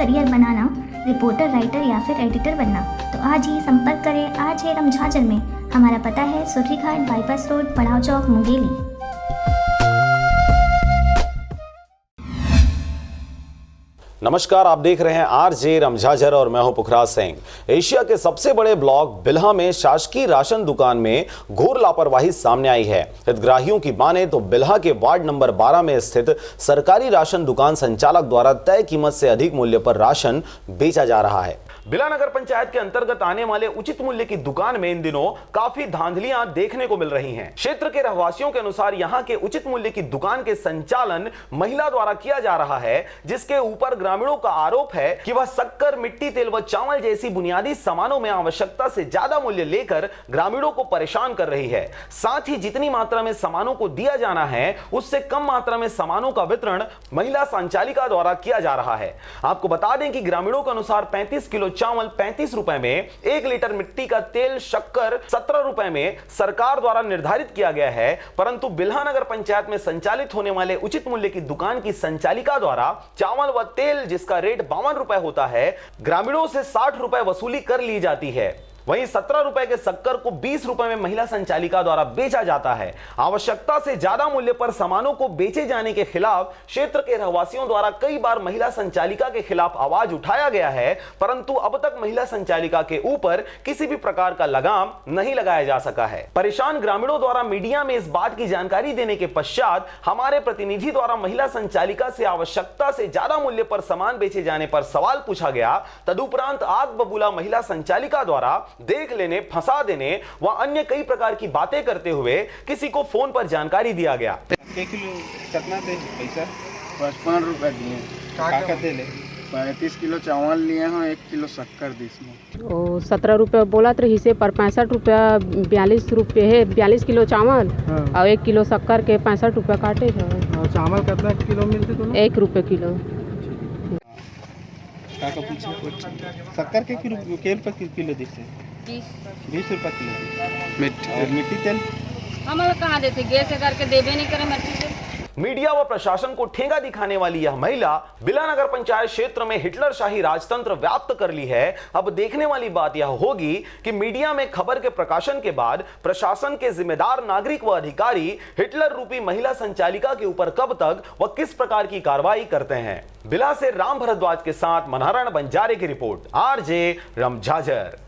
Career बनाना, reporter, writer या फिर editor बनना, तो आज ही संपर्क करें RJ रमझाझर में। हमारा पता है सुर्री घाट, बाईपास रोड, पड़ाव चौक, मुंगेली। नमस्कार, आप देख रहे हैं RJ रमझाझर और मैं हूं पुखराज सिंह। एशिया के सबसे बड़े ब्लॉक बिल्हा में शासकीय राशन दुकान में घोर लापरवाही सामने आई है। हितग्राहियों की माने तो बिल्हा के वार्ड नंबर 12 में स्थित सरकारी राशन दुकान संचालक द्वारा तय कीमत से अधिक मूल्य पर राशन बेचा जा रहा है। बिल्हा नगर पंचायत के अंतर्गत आने वाले उचित मूल्य की दुकान में इन दिनों काफी धांधलियां देखने को मिल रही हैं। क्षेत्र के रहवासियों के अनुसार यहां के उचित मूल्य की दुकान के संचालन महिला द्वारा किया जा रहा है, जिसके ऊपर ग्रामीणों का आरोप है कि वह शक्कर, मिट्टी तेल व चावल जैसी बुनियादी सामानों में आवश्यकता से ज्यादा मूल्य लेकर ग्रामीणों को परेशान कर रही है। साथ ही जितनी मात्रा में सामानों को दिया जाना है उससे कम मात्रा में सामानों का वितरण महिला संचालिका द्वारा किया जा रहा है। आपको बता दें कि ग्रामीणों के अनुसार 35 किलो चावल 35 रुपए में, 1 लीटर मिट्टी का तेल, शक्कर 17 रुपए में सरकार द्वारा निर्धारित किया गया है, परंतु बिल्हा नगर पंचायत में संचालित होने वाले उचित मूल्य की दुकान की संचालिका द्वारा चावल व तेल, जिसका रेट 52 रुपए होता है, ग्रामीणों से 60 रुपए वसूली कर ली जाती है। वहीं 17 रुपए के शक्कर को 20 रुपए में महिला संचालिका द्वारा बेचा जाता है। आवश्यकता से ज्यादा मूल्य पर सामानों को बेचे जाने के खिलाफ क्षेत्र के रहवासियों द्वारा कई बार महिला संचालिका के खिलाफ आवाज उठाया गया है, परंतु अब तक महिला संचालिका के ऊपर किसी भी प्रकार का लगाम नहीं लगाया जा सका है। परेशान ग्रामीणों द्वारा मीडिया में इस बात की जानकारी देने के पश्चात हमारे प्रतिनिधि द्वारा महिला संचालिका से आवश्यकता से ज्यादा मूल्य पर सामान बेचे जाने पर सवाल पूछा गया। तदुपरांत आग बबूला महिला संचालिका द्वारा देख लेने, फंसा देने व अन्य कई प्रकार की बातें करते हुए किसी को फोन पर जानकारी दिया गया। किलो कितना दे पैसा? 55 रुपए दिए। क्या कहते ले? 35 किलो चावल लिए हैं, 1 किलो शक्कर दी इसमें। ओ 17 रुपये बोला तो हिस्से पर 65 रुपया, 42 रुपये है। 42 किलो चावल और 1 किलो शक्कर के 65 रुपया काटे थे। चावल कितना किलो मिलते दोनों? 1 रुपये किलो। शक्कर के रुपये किलो देते? 20 रुपये किलो। मिट्टी तेल हम कहाँ देते? गैस करके देवे नहीं करे मिट्टी तेल। मीडिया व प्रशासन को ठेंगा दिखाने वाली यह महिला बिल्हा नगर पंचायत क्षेत्र में हिटलरशाही राजतंत्र व्याप्त कर ली है। अब देखने वाली बात यह होगी कि मीडिया में खबर के प्रकाशन के बाद प्रशासन के जिम्मेदार नागरिक व अधिकारी हिटलर रूपी महिला संचालिका के ऊपर कब तक व किस प्रकार की कार्रवाई करते हैं। बिल्हा से राम भरद्वाज के साथ मनहरण बंजारे की रिपोर्ट, RJ रमझाझर।